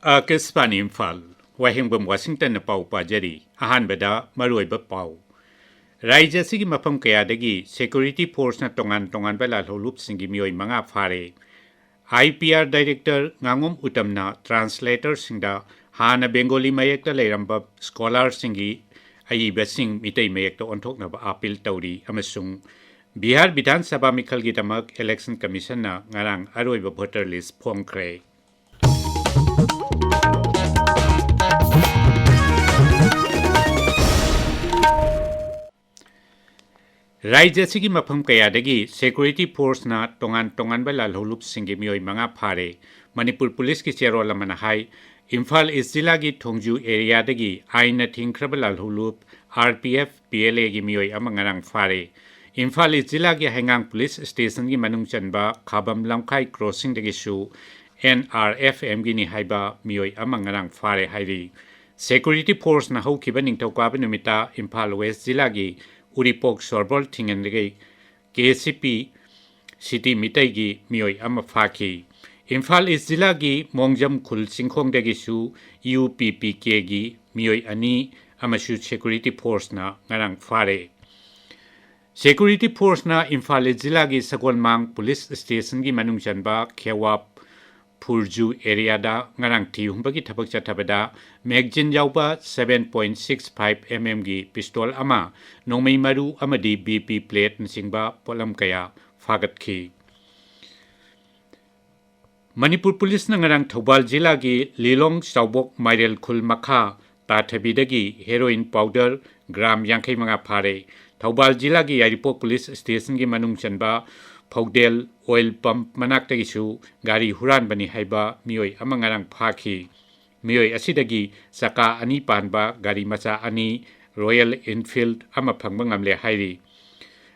Akespan Imphal, Wahengbam Washington Pau Pajari, Ahanbada, Maruiba Pau. Raija Sigi Mapam Kayadagi, Security Force na tongan bala holup singimio mga fare. IPR Director Ngangom Utamna, Translator Singda, Hana Bengali Mayekta Leramba, Scholar Singi, Ayiba Sing Mitay Mayekta Ontok na Apil Tauri, Amasung. Bihar Bidhan Sabha Mikal Gitamak Election Commission na ngarang Aroiba voter list Pongkre. Raija Sigi Mapam Kayadagi, Security Force na tongan bala holup singi miyoy mga pare, Manipur Police ki Chero Lamanahai, Imphal is Zilagi Tongju area dagi, Aina Tinkrabala holup, RPF, PLA gi miyoy amangarang fare. Imphal is Zilagi Hangang Police Station gi Manung Chanba, Kabam Lamkai Crossing dagi su, NRFM gi ni haiba miyoy amangarang fare hairi. Security Force na hau kibaning tawkabe numita, Imphal West Zilagi, Uripok Sorbol Tingenegi, KCP, City Mitagi, Mioi Amafaki. Imphal is Zilagi, Mongjam Kul Singkong Degisu, UPPK, Mioi Ani, Amashu Security Force na Ngarang Fare. Security Force na Imphal is Zilagi Sagon Mang Police Station gi Manung Janba, Kewap, Purju area da ngarang ti humbagi thabak chatabada magazine yauba 7.65 mm gi pistol ama nongmei maru amadi BP plate nsingba polam kaya fagat ki Manipur Police na ngarang Thobal jila gi Lilong Saubok Mairel Khul Makha ta thabidagi heroin powder gram yangkai mga phare Thobal jila gi Yaripok Police Station gi manung chanba Pogdel oil pump manak tagisu gari huran bani haiba mioi amangarang phaki mioi asidagi saka ani panba gari macha ani Royal Enfield ama phangba ngamle hairi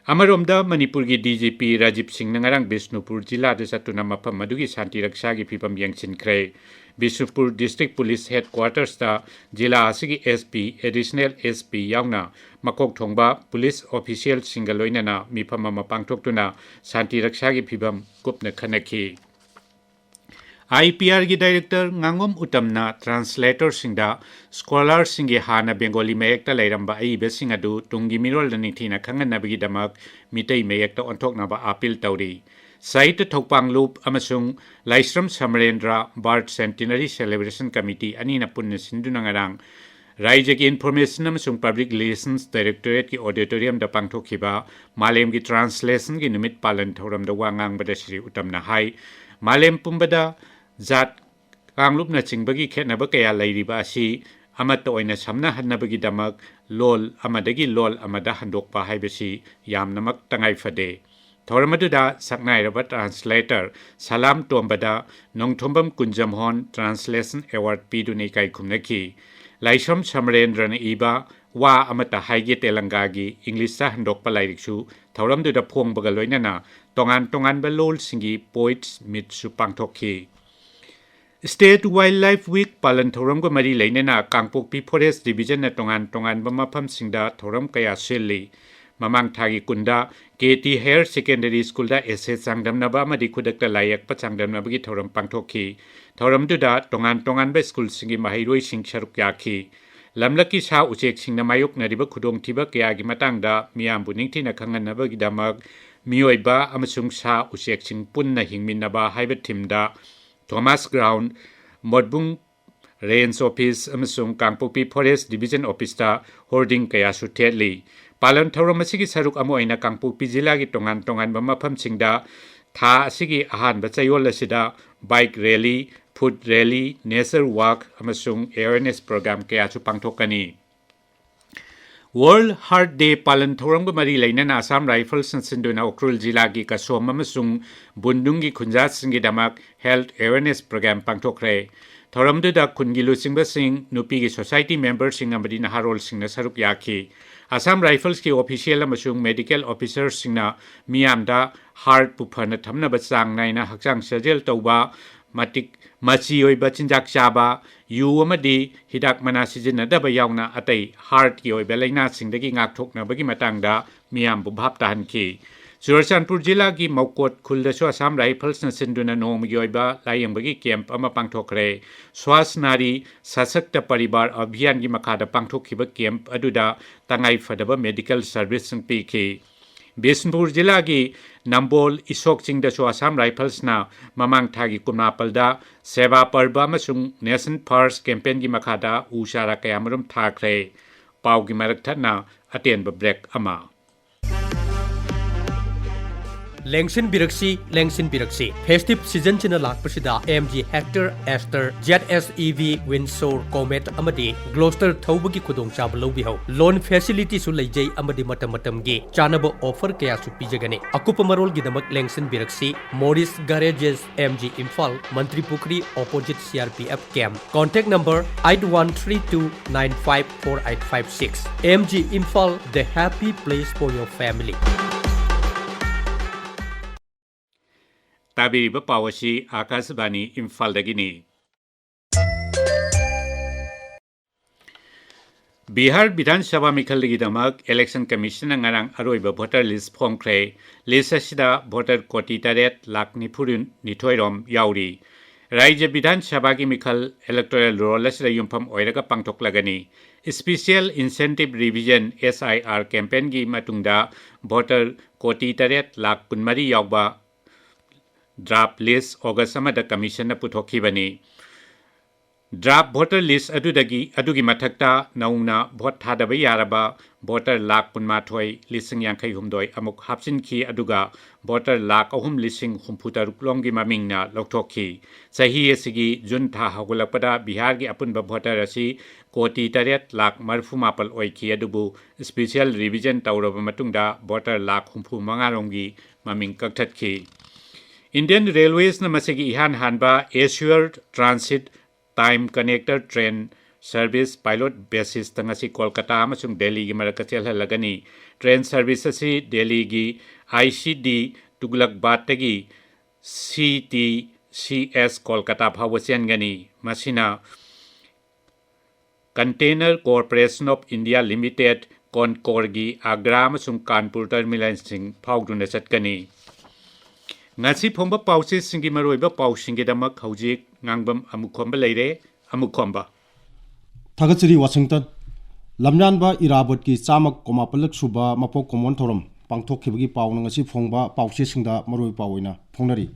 Amaromda Manipur gi DGP Rajib Singh nangarang Bishnupur jila de satuna mapam madugi shanti raksha gi phipam yangchin kre Bishnupur District Police Headquarters ta jila asigi SP Additional SP yauna makok thongba police official singaloinana mifama mapangthoktuna shanti raksha gi phibam kupna khanaki IPR gi director Ngangom Utamna translator singda scholar singi hana Bengali mayekta lairamba aibe singadu tungi mirol dani thina khangana bagi damak mitei mayekta onthokna ba appeal tauri Site Thokpang Loop amasung Laisram Samarendra Birth Centenary Celebration Committee anina punna sinduna ngarang Raija ki Information amasung Public Relations Directorate ki Auditorium da pangthokhiba Malem ki Translation ki numit palan thoram da wangang bada Shri Utamna hai Malem pumbada Zat Kanglup na chingbagi khetnaba kaya lairiba asi amata oina samna hannabagi damak lol amadagi lol amada handokpa haibasi yamnamak tangai fade Thoramaduda Saknairaba Translator Salam Tombada Nongthombam Kunjamhon Translation Award Piduni Kai Kumnaki Laisham Samarendran Iba Wa Amata Haige Telangagi English Sa Handok Palairiksu Thoramduda Phong Bagaloinana Tongan Balol Singi Poets Mitsu Pangtokhi State Wildlife Week Palan Thoram Go Mari Lainana Kangpokpi Forest Division na Tongan Bamapam Singda Thoram Kaya Seli Mamang Thagi Kunda KT Hare Secondary School da SS Sangdam Naba Madi Kudakta Layak Pachangdam Nabagi Thoram Pangtokhi Thoram Duda Tongan Ba School Singi Mahiroi Sing Sharuk Yaki Lamlaki Sa Uchek Sing Namayok Nariba Kudong Tiba Kayagi Matangda Miyam Buningti na Kangan Nabagi Damag Miyoiba Amasung Sa Uchek Sing Punna Hingmin Naba Haibat Timda Thomas Ground Modbung Range Office Amasung Kangpokpi Forest Division Office ta hoarding kaya su Tedli Palan Thoram asigi saruk amo aina Kangpokpi jila gi tongan bamapam singda tha asigi ahan bachayol asida bike rally food rally nature walk amasung awareness program kaya su pangthokani World Heart Day Palan Thoram go mari lainana Assam Rifles and Sinduna Okrul jila gi kasom amasung bundungi khunjat singi damak health awareness program pangthokre Thoram da kungilu singba sing nupi gi society members sing amadi na harol sing na saruk yaki Assam Rifles ki official amasung medical officers singna miyamda heart pufana thamna bachang naina hakchang sajel tawba matik machi oiba chinjak chaba yu amadi hidak mana sijina daba yauna atai heart ki oiba laina singdagi ngak thokna bagi matangda miyam bu bhap tahan ki Churachandpur Jilla ki Maukot Khuldasu Assam Rifles na sinduna nong yoiba layang bagi camp ama pangthokre Swas Nari Sasakta Paribar Abhiyan gi makada pangthokhiba camp aduda tangai fadaba medical service ng PK Bisnpur Jilla ki Nambol Isok Chingdasu Assam Rifles na mamang thagi kumnapalda Seva Parba amasung Nation First campaign gi makada usara kayamarum thakre pau gi marakthana atenba break ama Lengsin Biraksi Festive Season China Lakpasida MG Hector Esther ZSEV Windsor Comet Amadi Gloucester Thobagi Kudong Chabalo Biho Loan Facility Sulajay Amadi Matamatam Gi Chanabo Offer Kaya Supijagani Akupamarol Gidamak Lengsin Biraksi Morris Garages MG Imphal Mantri Pukri Opposite CRPF Camp Contact number 8132954856 MG Imphal The Happy Place for Your Family Tabiriba Pawasi Akasbani Imphal Dagini Bihar Bidhan Sabha Mikhal Damak Election Commission ngarang aroiba voter list phongkre list asida voter koti taret lakni phurun nithoirom yauri Raija Bidhan Sabha ki Mikhal electoral roll asida yumpham oiraga pangthoklagani Special Incentive Revision SIR campaign gi matungda voter koti taret lak kunmari yawba Draft list August amada commission na puthokibani Draft voter list adugi mathakta nauna vote thadaba yaraba voter lak punmathoi lising yankhai humdoi amuk hapsin ki aduga voter lak ahum lising humputa ruklonggi mamingna lokthokhi sahi asigi jun tha hagulakpada Bihar gi apunba voter asi koti taret lak marfu mapal oiki adubu special revision tawraba matungda voter lak humpu mangaronggi maming kakthakhi Indian Railways na masigi ihan hanba Assured Transit Time Connector Train Service Pilot Basis tangasi Kolkata amasung Delhi gi marakachel halagani train service asi Delhi gi ICD Tuglakbat tagi CTCS Kolkata phawasian gani masina Container Corporation of India Limited Concor gi Agra amasung Kanpur terminal sing phawduna chatkani Ngasi phomba pausi singi maroiba pausingi damak haujik Ngangbam Amukhomba leire Amukhomba Thagachiri Washington Lamnyanba Irabot ki chamak komapalak suba mapok komon thorom pangthokhibagi pawnang ngasi phongba pausi singda maroi pawina phongnari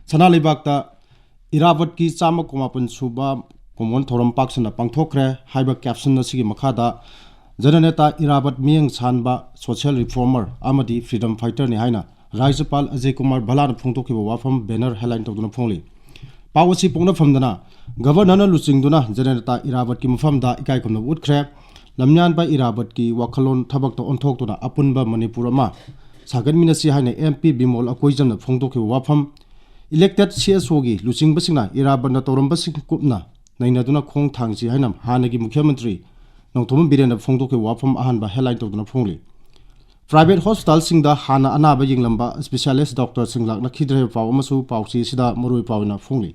chana lebakta Irabot ki chamak komapan suba komon thorom paksana pangthokre haiba caption asigi makhada Jananeta Irabot miyang chanba social reformer amadi freedom fighter ni haina Rajapal Ajay Kumar Bhalan Phongtokhiba wafam banner headline tawduna phongli Pawasi pongna famdana governor luchingduna Janata Irabot ki mafamda ikai khomna utkre lamnyan ba Irabot ki wakhalon thabak to onthokduna apunba Manipur ma sagan minasi haine MP Bimol akoijamna phongtokhiba wafam elected CSO gi luchingbasingna Irabot na tawrambasing kupna nainaduna khong thangsi hainam hanagi mukhyamantri nongthom birena phongtokhiba wafam ahanba headline tawduna phongli Private hospital singda hana anaba yinglamba specialist doctor singlak nakhidre paw amasu pawsi sida moroi pawna phongli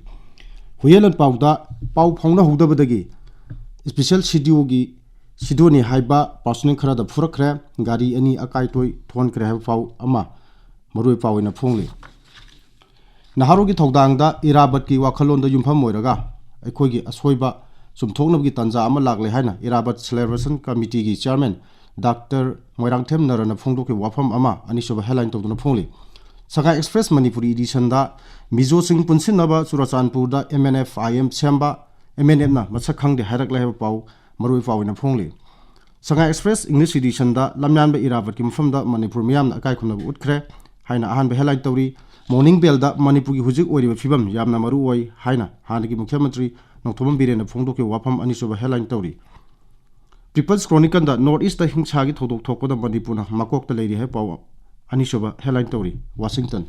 huyelan pawda paw phongna hudabadagi special CDO gi sidoni haiba personal khara da phurakre gari ani akai toy thon kre ha paw ama moroi pawina phongli naharogi thodangda Irabot ki wakhalon da yumpham moiraga aikhogi asoiba sumthoknabgi tanja ama lagle haina Irabot celebration committee gi chairman Dr. Moirangthem Narana Phongdo ke wafam ama anishoba headline to na phongli Saka Express Manipuri edition da Mizo Singh Punsin naba Surachandpur da MNF IM Semba MNF na masakhang de hairak la pau maroi pau na phongli Saka Express English edition da Lamyan ba Irabot ki mafam da Manipur miyam na akai khumna utkre haina ahan ba headline tawri Morning Bell da Manipur ki hujik ori fibam yamna maru oi haina hanagi mukhyamantri nongthomam birena phongdo ke wafam anishoba headline tawri People's Chronicle da Northeast da hingsa gi thodok thokoda Manipur na makok ta leiri he paw anishoba headline tawri Washington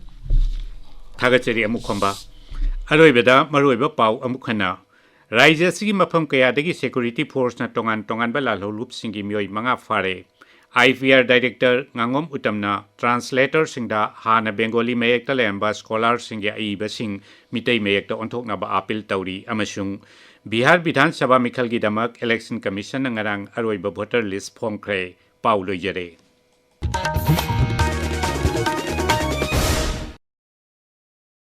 Thagachari Amukhomba Aroibeda maroiba paw amukhana Raija sigi mafam kaya dagi security force na tongan ba lalho lup singi mioi manga fare IVR director ngangom utamna translator singda hana Bengali mayek ta lemba scholar singi aiba sing mitei mayek ta onthok na ba appeal tawri amasung Bihar Bidhan Sabha Mikhal gi damak election commission ngarang aroiba voter list phongkre paw loijare